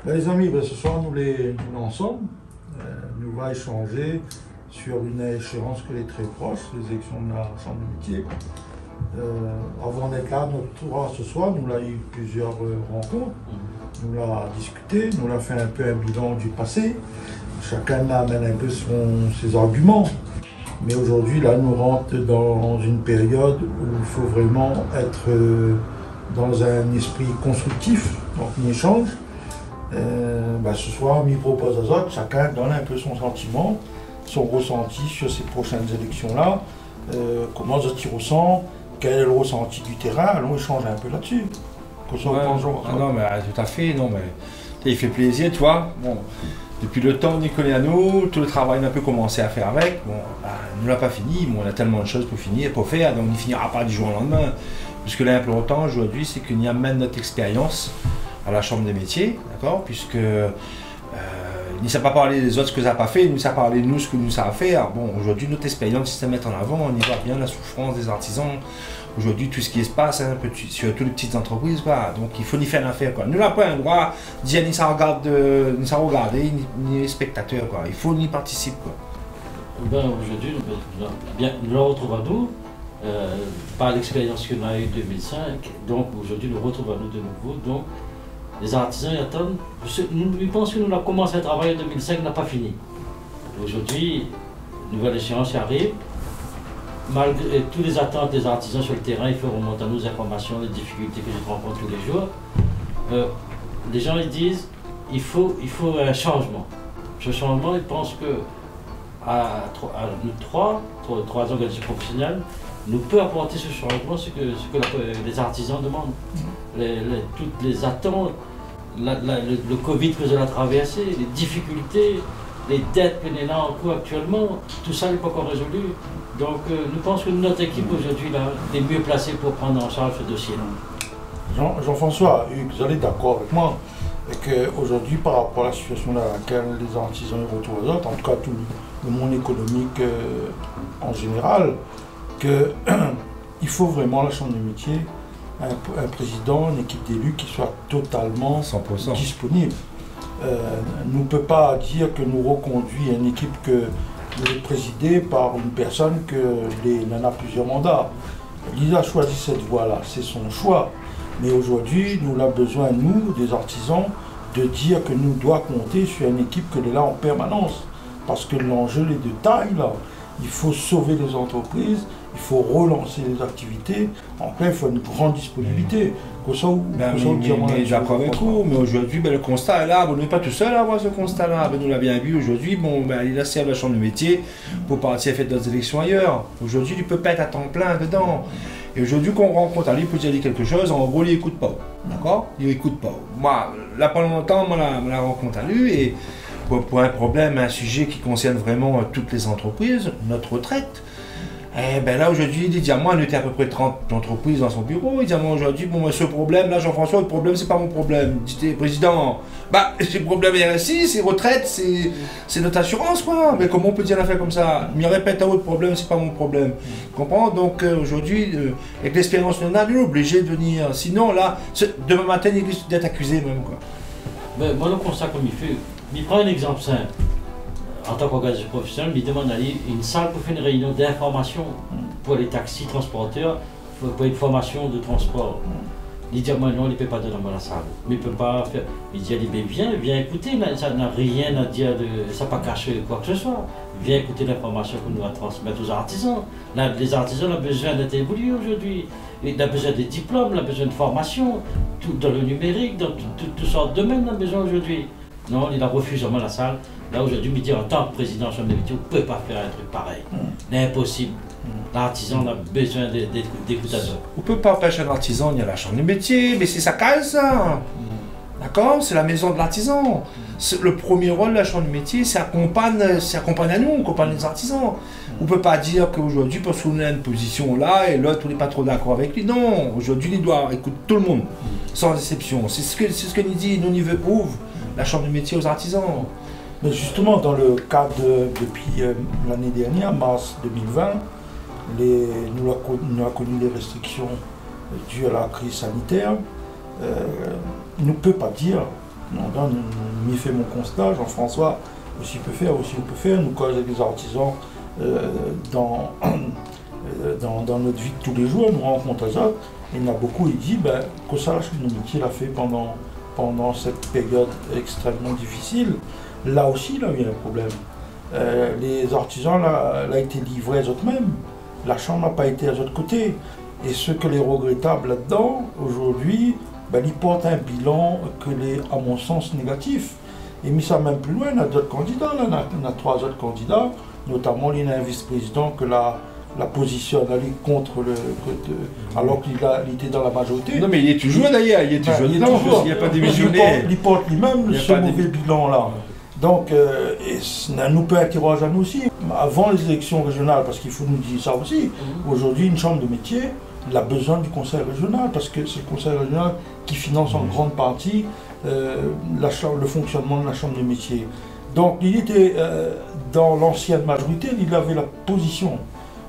Les amis, ce soir nous les ensemble, nous va échanger sur une échéance qui est très proche, les élections de la Chambre de métier. Avant d'être là, ce soir, nous avons eu plusieurs rencontres, nous l'avons discuté, nous l'avons fait un peu un bilan du passé. Chacun amène un peu ses arguments. Mais aujourd'hui, là, nous rentrons dans une période où il faut vraiment être dans un esprit constructif, donc un échange. Ce soir, on m'y propose aux autres, chacun donne un peu son sentiment, son ressenti sur ces prochaines élections-là, comment ils ressentent, quel est le ressenti du terrain, allons échanger un peu là-dessus. Non, mais tout à fait, non, mais il fait plaisir, tu vois. Bon, depuis le temps, Nicolas et à nous, tout le travail on a un peu commencé à faire avec. Bon, nous l'a pas fini, mais on a tellement de choses pour finir, pour faire, donc il ne finira pas du jour au lendemain. Puisque l'important aujourd'hui, c'est qu'on y amène notre expérience à la Chambre des métiers, d'accord, puisque il ne sait pas parler des autres ce que ça n'a pas fait, il nous sait parler de nous ce que nous ça a fait. Bon, aujourd'hui, notre expérience, c'est de mettre en avant, on y voit bien la souffrance des artisans. Aujourd'hui, tout ce qui se passe, hein, sur toutes les petites entreprises, quoi. Donc il faut y faire l'affaire, quoi. Nous n'avons pas un droit de dire ni ça regarder, ni les spectateurs, quoi. Il faut y participer, quoi. Aujourd'hui, nous le retrouvons à nous, par l'expérience qu'on a eue en 2005. Donc aujourd'hui, nous retrouvons à nous de nouveau. Donc les artisans y attendent. Ils pensent que nous avons commencé à travailler en 2005, n'a pas fini. Aujourd'hui, une nouvelle échéance arrive. Malgré toutes les attentes des artisans sur le terrain, il faut remonter à nos informations, les difficultés que je rencontre tous les jours. Les gens ils disent il faut un changement. Ce changement, ils pensent que nous trois organisations professionnelles, nous peut apporter ce changement, ce que les artisans demandent. Toutes les attentes, le Covid que nous avons traversé, les difficultés, les dettes que nous avons en cours actuellement, tout ça n'est pas encore résolu. Donc nous pensons que notre équipe aujourd'hui est mieux placée pour prendre en charge ce dossier-là. Jean-François, vous allez d'accord avec moi qu'aujourd'hui, par rapport à la situation dans laquelle les artisans y retrouvent aux autres, en tout cas tout le monde économique en général, qu'il faut vraiment la Chambre des métiers, un président, une équipe d'élus qui soit totalement 100%. Disponible. Nous ne peut pas dire que nous reconduit une équipe que est présidée par une personne qui en a plusieurs mandats. Il a choisi cette voie-là, c'est son choix. Mais aujourd'hui, nous avons besoin, nous, des artisans, de dire que nous devons compter sur une équipe qui est là en permanence. Parce que l'enjeu est de taille, là. Il faut sauver les entreprises, il faut relancer les activités. En plein, il faut une grande disponibilité. D'accord avec vous, mais aujourd'hui, le constat est là. Vous n'êtes pas tout seul à avoir ce constat-là. Nous l'avons bien vu aujourd'hui. Il a servi la Chambre de métier pour partir faire d'autres élections ailleurs. Aujourd'hui, il ne peut pas être à temps plein dedans. Et aujourd'hui, qu'on rencontre à lui pour dire quelque chose, en gros, il n'écoute pas. D'accord? Il n'écoute pas. Moi, là, pendant longtemps, je la rencontre à lui et pour un problème, un sujet qui concerne vraiment toutes les entreprises, notre retraite. Et là aujourd'hui, il dit à moi, on était à peu près 30 entreprises dans son bureau. Il dit à moi aujourd'hui, ce problème là, Jean-François, le problème c'est pas mon problème. Il dit, président, c'est le problème RSI, c'est retraite, c'est notre assurance quoi. Mais comment on peut dire l'affaire comme ça? Il me répète à votre problème, c'est pas mon problème. Tu comprends? Donc aujourd'hui, avec l'expérience qu'on a, nous sommes obligés de venir. Sinon là, demain matin, il risque d'être accusé même quoi. Moi le constat comme il prend un exemple simple. En tant qu'organisation professionnelle, il demande à lui une salle pour faire une réunion d'information pour les taxis transporteurs, pour une formation de transport. Il dit moi non, il ne peut pas donner dans la salle. Mais il ne peut pas faire. Il dit viens écouter, ça n'a rien à dire, ça n'a pas caché quoi que ce soit. Viens écouter l'information que nous allons transmettre aux artisans. Là, les artisans ont besoin d'être évolués aujourd'hui. Il a besoin des diplômes, il a besoin de formation, tout dans le numérique, dans toutes sortes de domaines, il a besoin aujourd'hui. Non, il a refusé la salle. Là aujourd'hui, il me dit en tant que président de la Chambre des métiers, vous ne pouvez pas faire un truc pareil. C'est impossible. L'artisan a besoin d'écouteurs. On ne peut pas empêcher un artisan, il y a la Chambre des métiers, mais c'est sa case ça. D'accord? C'est la maison de l'artisan. Le premier rôle de la Chambre des métiers, c'est accompagner à nous, accompagner les artisans. On ne peut pas dire qu'aujourd'hui, parce qu'on a une position là et l'autre, on n'est pas trop d'accord avec lui. Non, aujourd'hui, il doit écouter tout le monde, sans exception. C'est ce que nous dit, nous niveau ouvre la Chambre des métiers aux artisans. Mais justement, dans le cadre depuis l'année dernière, mars 2020, nous avons connu des restrictions dues à la crise sanitaire. On ne peut pas dire Donc, m'y fait mon constat, Jean-François aussi peut faire, nous cause avec les artisans dans notre vie de tous les jours, nous rencontrons ça, il y en a beaucoup, il dit que ça, la chambre de métier l'a fait pendant cette période extrêmement difficile. Là aussi, là, il y a un problème. Les artisans, là, a été livrés eux-mêmes. La chambre n'a pas été à l'autre côté. Et ce que les regrettables là-dedans, aujourd'hui, ils portent un bilan à mon sens, négatif. Et mis ça même plus loin, on a d'autres candidats, là, on a 3 autres candidats, notamment il y a un vice-président que la positionne aller contre alors qu'il était dans la majorité. Non mais il est toujours d'ailleurs, il n'y a pas démissionné. Il porte lui-même ce mauvais bilan-là. Donc, nous peut interroger à nous aussi, avant les élections régionales, parce qu'il faut nous dire ça aussi, aujourd'hui une chambre de métier, elle a besoin du conseil régional, parce que c'est le conseil régional qui finance en grande partie le fonctionnement de la chambre de métier. Donc il était dans l'ancienne majorité, il avait la position.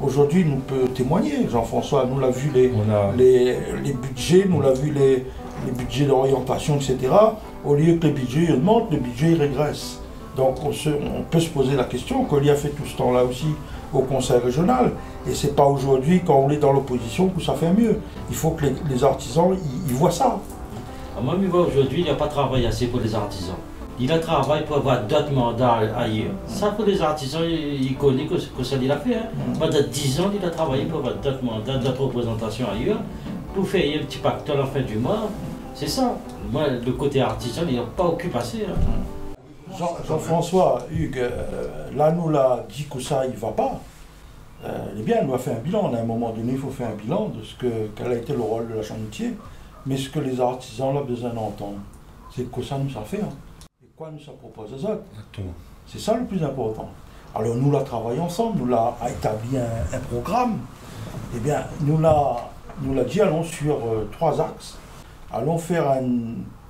Aujourd'hui, nous peut témoigner, Jean-François, nous l'a vu les budgets, nous l'a vu les budgets d'orientation, etc. Au lieu que les budgets augmentent, les budgets régressent. Donc on peut se poser la question qu'on y a fait tout ce temps-là aussi au conseil régional. Et c'est pas aujourd'hui, quand on est dans l'opposition, que ça fait mieux. Il faut que les artisans, ils voient ça. Moi, aujourd'hui, il n'y a pas de travail assez pour les artisans. Il a travaillé pour avoir d'autres mandats ailleurs. Ça, pour les artisans, ils connaissent que ça, il a fait. Pendant 10 ans, il a travaillé pour avoir d'autres mandats, d'autres représentations ailleurs, pour faire un petit pactole en fin du mois. C'est ça. Moi, le côté artisan, il n'a pas occupé assez. Jean-François, Hugues, là, nous l'a dit que ça, il ne va pas. Eh bien, on doit faire un bilan. À un moment donné, il faut faire un bilan de quel a été le rôle de la chambre de métier. Mais ce que les artisans ont besoin d'entendre, c'est que ça nous a fait. Et quoi nous ça propose aux autres. C'est ça le plus important. Alors nous l'avons travaillé ensemble, nous l'avons établi un programme. Eh bien, nous l'a dit, allons sur 3 axes. Allons faire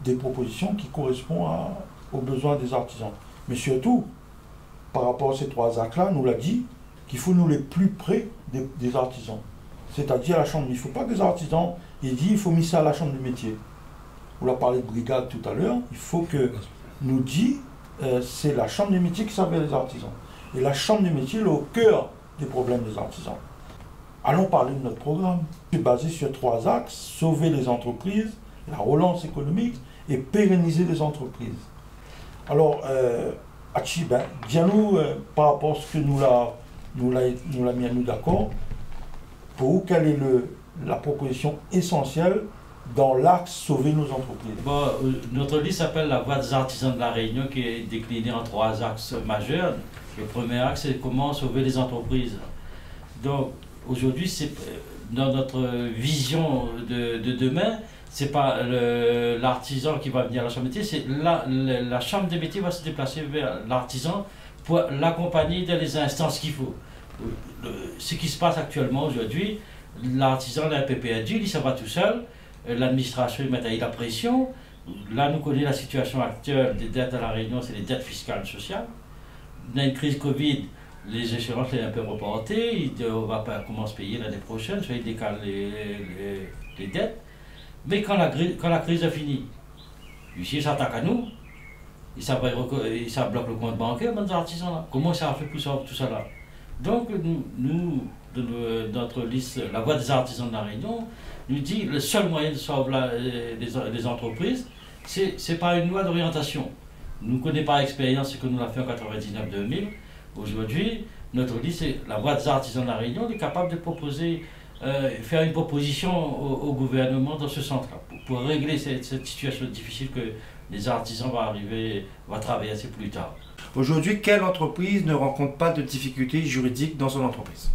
des propositions qui correspondent aux besoins des artisans. Mais surtout, par rapport à ces 3 axes-là, nous l'a dit qu'il faut nous les plus près des artisans. C'est-à-dire la chambre. Il ne faut pas que les artisans, il dit il faut mettre ça à la chambre du métier. On a parlé de brigade tout à l'heure. Il faut que nous dit c'est la chambre des métiers qui servait les artisans. Et la chambre des métiers est au cœur des problèmes des artisans. Allons parler de notre programme. C'est basé sur 3 axes, sauver les entreprises, la relance économique et pérenniser les entreprises. Alors, Hachi, dis-nous par rapport à ce que nous l'a mis à nous d'accord, pour vous, quelle est la proposition essentielle dans l'axe sauver nos entreprises? Notre liste s'appelle la voie des artisans de la Réunion, qui est déclinée en 3 axes majeurs. Le premier axe, c'est comment sauver les entreprises. Donc aujourd'hui, dans notre vision de demain, ce n'est pas l'artisan qui va venir à la chambre des métiers, c'est la chambre des métiers va se déplacer vers l'artisan pour l'accompagner dans les instances qu'il faut. Ce qui se passe actuellement aujourd'hui, l'artisan a un PPA, ça va tout seul, l'administration met la pression. Là, nous connaissons la situation actuelle des dettes à la Réunion, c'est les dettes fiscales et sociales. Dans une crise Covid, les échéances sont un peu reportées, on ne va pas commencer à payer l'année prochaine, soit ils décalent les dettes. Mais quand la crise est finie, ici, ils s'attaquent à nous, ça bloque le compte bancaire, les artisans là. Comment ça a fait pour tout ça là? Donc, nous, notre liste, la voie des artisans de la Réunion, nous dit que le seul moyen de sauver les entreprises, ce n'est pas une loi d'orientation. Nous ne connaissons pas l'expérience que nous l'avons fait en 99-2000. Aujourd'hui, notre liste, c'est la voie des artisans de la Réunion, est capable de proposer, faire une proposition au gouvernement dans ce sens-là, pour régler cette situation difficile que les artisans vont traverser plus tard. Aujourd'hui, quelle entreprise ne rencontre pas de difficultés juridiques dans son entreprise?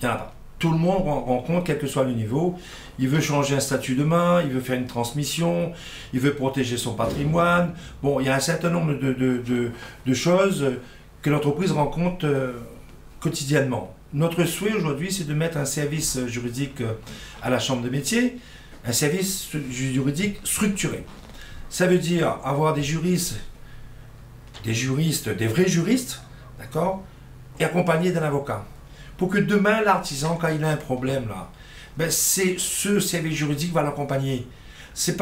Il y en a pas. Tout le monde rencontre, quel que soit le niveau. Il veut changer un statut de main, il veut faire une transmission, il veut protéger son patrimoine. Bon, il y a un certain nombre de choses que l'entreprise rencontre quotidiennement. Notre souhait aujourd'hui, c'est de mettre un service juridique à la Chambre de métiers, un service juridique structuré. Ça veut dire avoir des juristes, des vrais juristes, d'accord, et accompagnés d'un avocat. Pour que demain, l'artisan, quand il a un problème, là, c'est ce service juridique va l'accompagner. ce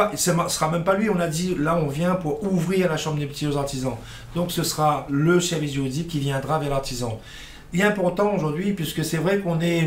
sera même pas lui, on a dit, là on vient pour ouvrir la chambre des métiers aux artisans. Donc ce sera le service juridique qui viendra vers l'artisan. Il est important aujourd'hui, puisque c'est vrai qu'on est